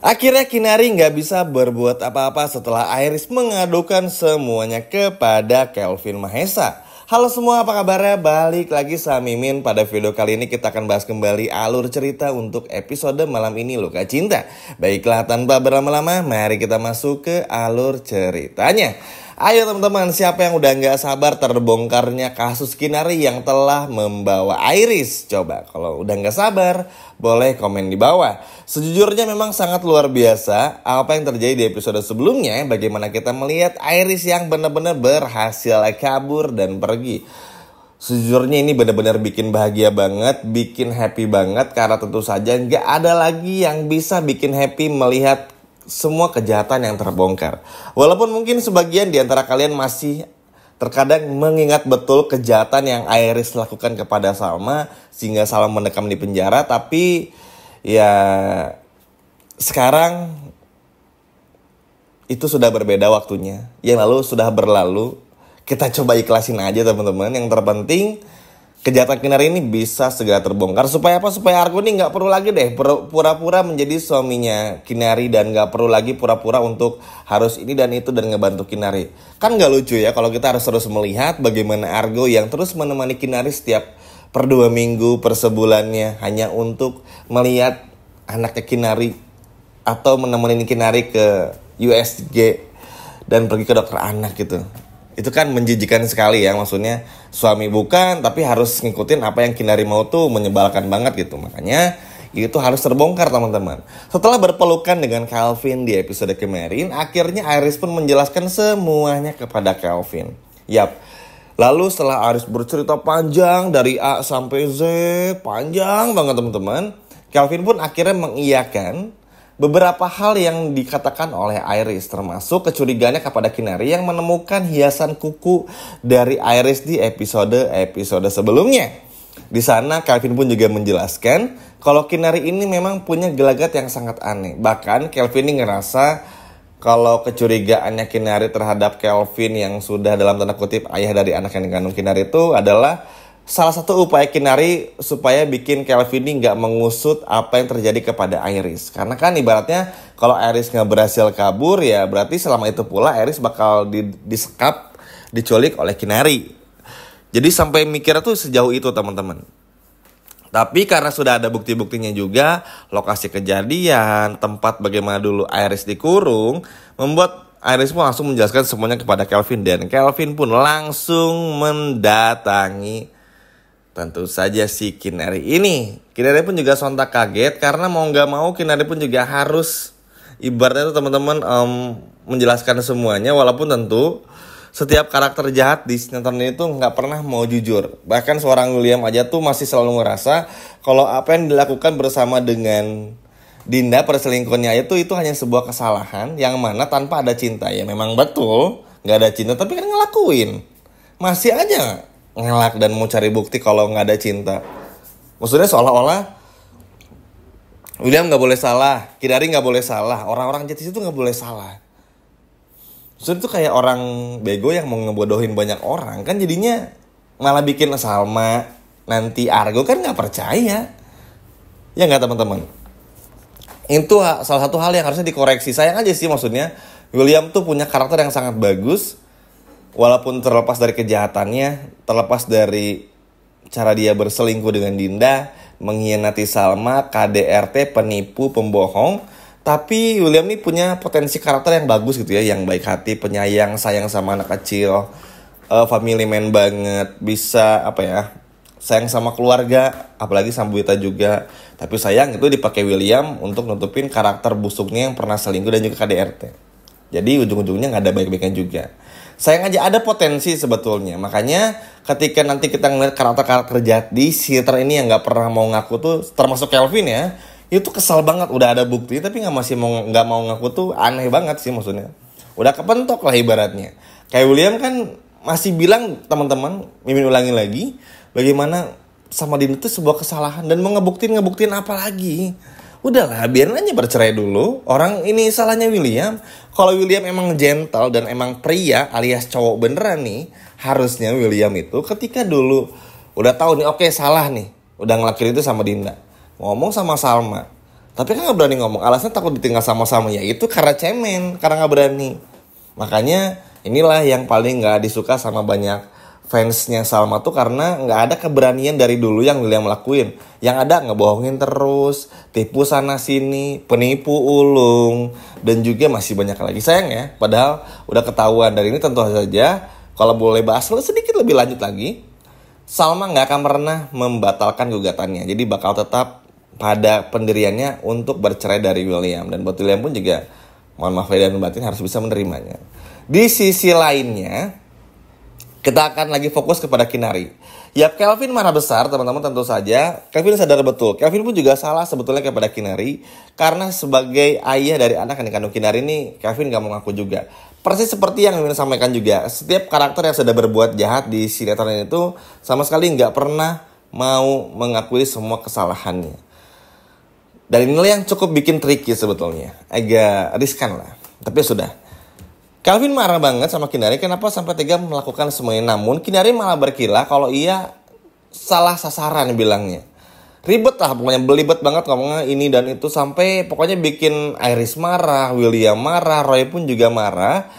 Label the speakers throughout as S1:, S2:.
S1: Akhirnya Kinari nggak bisa berbuat apa-apa setelah Iris mengadukan semuanya kepada Kelvin Mahesa. Halo semua, apa kabarnya? Balik lagi sama Mimin. Pada video kali ini kita akan bahas kembali alur cerita untuk episode malam ini, Luka Cinta. Baiklah, tanpa berlama-lama, mari kita masuk ke alur ceritanya. Ayo teman-teman, siapa yang udah gak sabar terbongkarnya kasus Kinari yang telah membawa Iris? Coba kalau udah gak sabar, boleh komen di bawah. Sejujurnya memang sangat luar biasa apa yang terjadi di episode sebelumnya. Bagaimana kita melihat Iris yang benar-benar berhasil kabur dan pergi. Sejujurnya ini benar-benar bikin bahagia banget, bikin happy banget. Karena tentu saja gak ada lagi yang bisa bikin happy melihat semua kejahatan yang terbongkar. Walaupun mungkin sebagian di antara kalian masih terkadang mengingat betul kejahatan yang Iris lakukan kepada Salma sehingga Salma mendekam di penjara. Tapi ya sekarang itu sudah berbeda waktunya. Yang lalu sudah berlalu. Kita coba ikhlasin aja teman-teman. Yang terpenting kejahatan Kinari ini bisa segera terbongkar. Supaya apa? Supaya Argo ini gak perlu lagi deh pura-pura menjadi suaminya Kinari. Dan gak perlu lagi pura-pura untuk harus ini dan itu dan ngebantu Kinari. Kan gak lucu ya kalau kita harus terus melihat bagaimana Argo yang terus menemani Kinari setiap per 2 minggu, per sebulannya. Hanya untuk melihat anaknya Kinari. Atau menemani Kinari ke USG dan pergi ke dokter anak gitu. Itu kan menjijikan sekali ya, maksudnya suami bukan tapi harus ngikutin apa yang Kinari mau tuh menyebalkan banget gitu. Makanya itu harus terbongkar teman-teman. Setelah berpelukan dengan Kelvin di episode kemarin, akhirnya Iris pun menjelaskan semuanya kepada Kelvin. Yap, lalu setelah Iris bercerita panjang dari A sampai Z, panjang banget teman-teman, Kelvin pun akhirnya mengiyakan beberapa hal yang dikatakan oleh Iris, termasuk kecurigaannya kepada Kinari yang menemukan hiasan kuku dari Iris di episode sebelumnya. Di sana Kelvin pun juga menjelaskan kalau Kinari ini memang punya gelagat yang sangat aneh. Bahkan Kelvin ini ngerasa kalau kecurigaannya Kinari terhadap Kelvin yang sudah dalam tanda kutip ayah dari anak yang dikandung Kinari itu adalah salah satu upaya Kinari supaya bikin Kelvin ini gak mengusut apa yang terjadi kepada Iris. Karena kan ibaratnya kalau Iris gak berhasil kabur ya berarti selama itu pula Iris bakal disekap, diculik oleh Kinari. Jadi sampai mikirnya tuh sejauh itu teman-teman. Tapi karena sudah ada bukti-buktinya juga, lokasi kejadian, tempat bagaimana dulu Iris dikurung, membuat Iris pun langsung menjelaskan semuanya kepada Kelvin. Dan Kelvin pun langsung mendatangi tentu saja si Kinari ini. Kinari pun juga sontak kaget karena mau gak mau Kinari pun juga harus ibaratnya tuh teman-teman menjelaskan semuanya. Walaupun tentu setiap karakter jahat di sinetron ini tuh gak pernah mau jujur. Bahkan seorang William aja tuh masih selalu ngerasa kalau apa yang dilakukan bersama dengan Dinda perselingkuhannya itu hanya sebuah kesalahan yang mana tanpa ada cinta. Ya memang betul gak ada cinta tapi kan ngelakuin. Masih aja ngelak dan mau cari bukti kalau nggak ada cinta. Maksudnya seolah-olah William nggak boleh salah, Kinari nggak boleh salah, orang-orang jahat itu nggak boleh salah. Maksudnya itu kayak orang bego yang mau ngebodohin banyak orang kan jadinya malah bikin Salma nanti Argo kan nggak percaya. Ya nggak teman-teman? Itu salah satu hal yang harusnya dikoreksi. Sayang aja sih maksudnya William tuh punya karakter yang sangat bagus. Walaupun terlepas dari kejahatannya, terlepas dari cara dia berselingkuh dengan Dinda, mengkhianati Salma, KDRT, penipu, pembohong, tapi William ini punya potensi karakter yang bagus gitu ya, yang baik hati, penyayang, sayang sama anak kecil, family man banget, bisa sayang sama keluarga, apalagi sama Bu Ita juga. Tapi sayang itu dipakai William untuk nutupin karakter busuknya yang pernah selingkuh dan juga KDRT. Jadi ujung-ujungnya gak ada baik-baiknya juga. Sayang aja ada potensi sebetulnya. Makanya ketika nanti kita ngeliat karakter-karakter jahat di sinetron ini yang gak pernah mau ngaku tuh, termasuk Kelvin ya, itu kesal banget. Udah ada bukti tapi gak mau ngaku tuh aneh banget sih maksudnya. Udah kepentok lah ibaratnya. Kayak William kan masih bilang teman-teman, Mimin ulangi lagi, bagaimana sama Dinda itu sebuah kesalahan dan mau ngebuktiin apa lagi. Udahlah, biarin aja bercerai dulu. Orang ini salahnya William. Kalau William emang gentle dan emang pria alias cowok beneran nih, harusnya William itu ketika dulu udah tahu nih, oke, salah nih, udah ngelakuin itu sama Dinda, ngomong sama Salma, Tapi kan nggak berani ngomong. Alasannya takut ditinggal sama-sama. Ya itu karena cemen, karena nggak berani. Makanya inilah yang paling nggak disuka sama banyak fansnya Salma tuh, karena nggak ada keberanian dari dulu yang William lakuin. Yang ada ngebohongin terus, tipu sana sini, penipu ulung, dan juga masih banyak lagi. Sayang ya, padahal udah ketahuan. Dari ini tentu saja kalau boleh bahas sedikit lebih lanjut lagi, Salma nggak akan pernah membatalkan gugatannya. Jadi bakal tetap pada pendiriannya untuk bercerai dari William. Dan buat William pun juga, mohon maaf lahir dan batin, harus bisa menerimanya. Di sisi lainnya, kita akan lagi fokus kepada Kinari. Ya, Kelvin marah besar teman-teman, tentu saja. Kelvin sadar betul. Kelvin pun juga salah sebetulnya kepada Kinari. Karena sebagai ayah dari anak yang dikandung Kinari ini, Kelvin gak mau ngaku juga. Persis seperti yang Mimin sampaikan juga. Setiap karakter yang sudah berbuat jahat di sinetron itu sama sekali gak pernah mau mengakui semua kesalahannya. Dan inilah yang cukup bikin tricky sebetulnya. Agak riskan lah. Tapi sudah. Kelvin marah banget sama Kinari. Kenapa sampai tega melakukan semuanya. Namun Kinari malah berkilah kalau ia salah sasaran bilangnya. Ribet lah pokoknya. Belibet banget ngomongnya ini dan itu. Sampai pokoknya bikin Iris marah. William marah. Roy pun juga marah.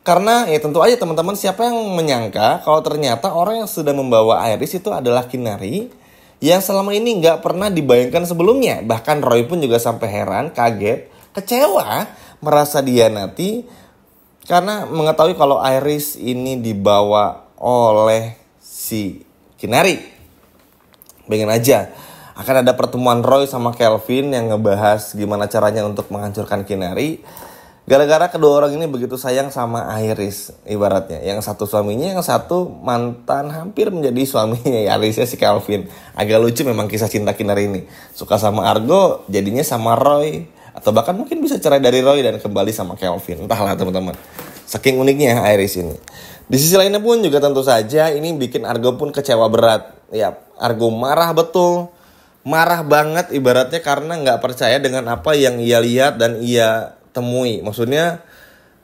S1: Karena ya tentu aja teman-teman, siapa yang menyangka kalau ternyata orang yang sudah membawa Iris itu adalah Kinari, yang selama ini nggak pernah dibayangkan sebelumnya. Bahkan Roy pun juga sampai heran, kaget, kecewa, merasa dihianati karena mengetahui kalau Iris ini dibawa oleh si Kinari. Bayangin aja, akan ada pertemuan Roy sama Kelvin yang ngebahas gimana caranya untuk menghancurkan Kinari. Gara-gara kedua orang ini begitu sayang sama Iris ibaratnya. Yang satu suaminya, yang satu mantan hampir menjadi suaminya ya, Irisnya si Kelvin. Agak lucu memang kisah cinta Kinari ini. Suka sama Argo, jadinya sama Roy. Atau bahkan mungkin bisa cerai dari Roy dan kembali sama Kelvin. Entahlah teman-teman. Saking uniknya Iris ini. Di sisi lainnya pun juga tentu saja ini bikin Argo pun kecewa berat. Ya, Argo marah betul. Marah banget ibaratnya karena gak percaya dengan apa yang ia lihat dan ia temui. Maksudnya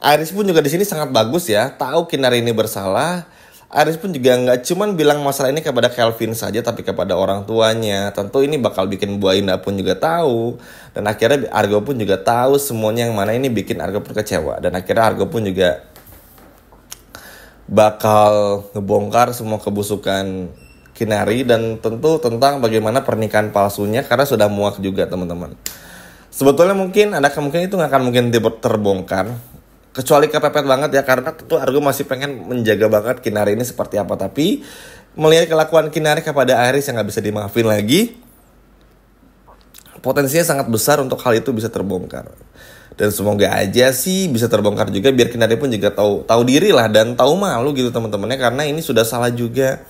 S1: Iris pun juga di sini sangat bagus ya, tahu Kinari ini bersalah. Iris pun juga nggak cuman bilang masalah ini kepada Kelvin saja, tapi kepada orang tuanya. Tentu ini bakal bikin Bu Ainda pun juga tahu. Dan akhirnya Argo pun juga tahu semuanya, yang mana ini bikin Argo pun kecewa. Dan akhirnya Argo pun juga bakal ngebongkar semua kebusukan Kinari. Dan tentu tentang bagaimana pernikahan palsunya, karena sudah muak juga teman-teman. Sebetulnya mungkin ada kemungkinan itu gak akan mungkin terbongkar, kecuali kepepet banget ya, karena tentu Argo masih pengen menjaga banget Kinari ini seperti apa. Tapi melihat kelakuan Kinari kepada Iris yang gak bisa dimaafin lagi, potensinya sangat besar untuk hal itu bisa terbongkar. Dan semoga aja sih bisa terbongkar juga, biar Kinari pun juga tahu diri lah dan tahu malu gitu teman-temannya, karena ini sudah salah juga.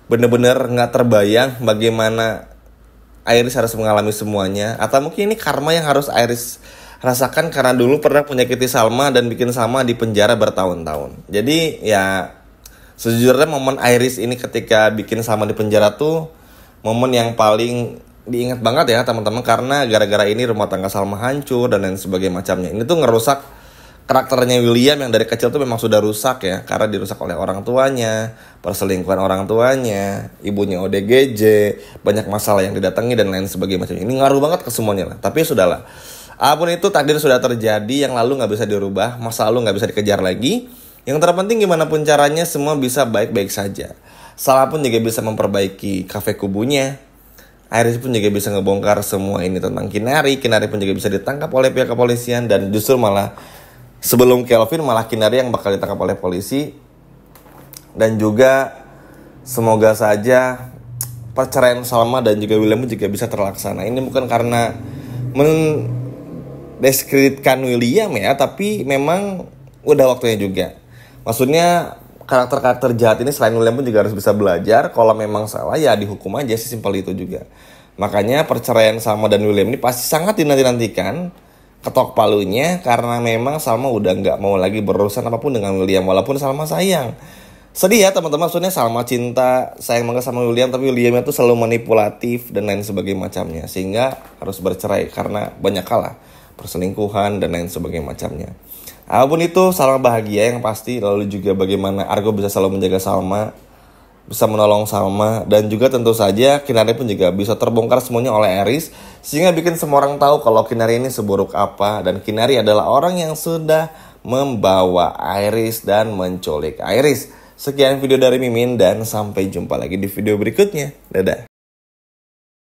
S1: Bener-bener gak terbayang bagaimana Iris harus mengalami semuanya. Atau mungkin ini karma yang harus Iris rasakan karena dulu pernah menyakiti Salma dan bikin Salma di penjara bertahun-tahun. Jadi ya sejujurnya momen Iris ini ketika bikin Salma di penjara tuh momen yang paling diingat banget ya teman-teman. Karena gara-gara ini rumah tangga Salma hancur dan lain sebagainya macamnya. Ini tuh ngerusak karakternya William yang dari kecil tuh memang sudah rusak ya, karena dirusak oleh orang tuanya, perselingkuhan orang tuanya, ibunya ODGJ, banyak masalah yang didatangi dan lain sebagainya macam ini. Ngaruh banget ke semuanya lah. Tapi sudahlah, apapun itu takdir sudah terjadi, yang lalu nggak bisa dirubah, masa lalu nggak bisa dikejar lagi. Yang terpenting gimana pun caranya semua bisa baik-baik saja. Salah pun juga bisa memperbaiki kafe kubunya. Iris pun juga bisa ngebongkar semua ini tentang Kinari. Kinari pun juga bisa ditangkap oleh pihak kepolisian, dan justru malah sebelum Kelvin malah Kinari yang bakal ditangkap oleh polisi. Dan juga semoga saja perceraian Salma dan juga William juga bisa terlaksana. Ini bukan karena mendiskreditkan William ya, tapi memang udah waktunya juga. Maksudnya karakter-karakter jahat ini selain William pun juga harus bisa belajar. Kalau memang salah ya dihukum aja, sesimpel itu juga. Makanya perceraian Salma dan William ini pasti sangat dinanti-nantikan, ketok palunya, karena memang Salma udah gak mau lagi berurusan apapun dengan William. Walaupun Salma sayang. Sedih ya teman-teman, maksudnya Salma cinta, sayang banget sama William, tapi William itu selalu manipulatif dan lain sebagainya macamnya. Sehingga harus bercerai karena banyak kalah, perselingkuhan dan lain sebagainya macamnya. Apapun itu Salma bahagia yang pasti. Lalu juga bagaimana Argo bisa selalu menjaga Salma bisa menolong Salma, dan juga tentu saja Kinari pun juga bisa terbongkar semuanya oleh Aris, sehingga bikin semua orang tahu kalau Kinari ini seburuk apa, dan Kinari adalah orang yang sudah membawa Iris dan menculik Iris. Sekian video dari Mimin dan sampai jumpa lagi di video berikutnya. Dadah.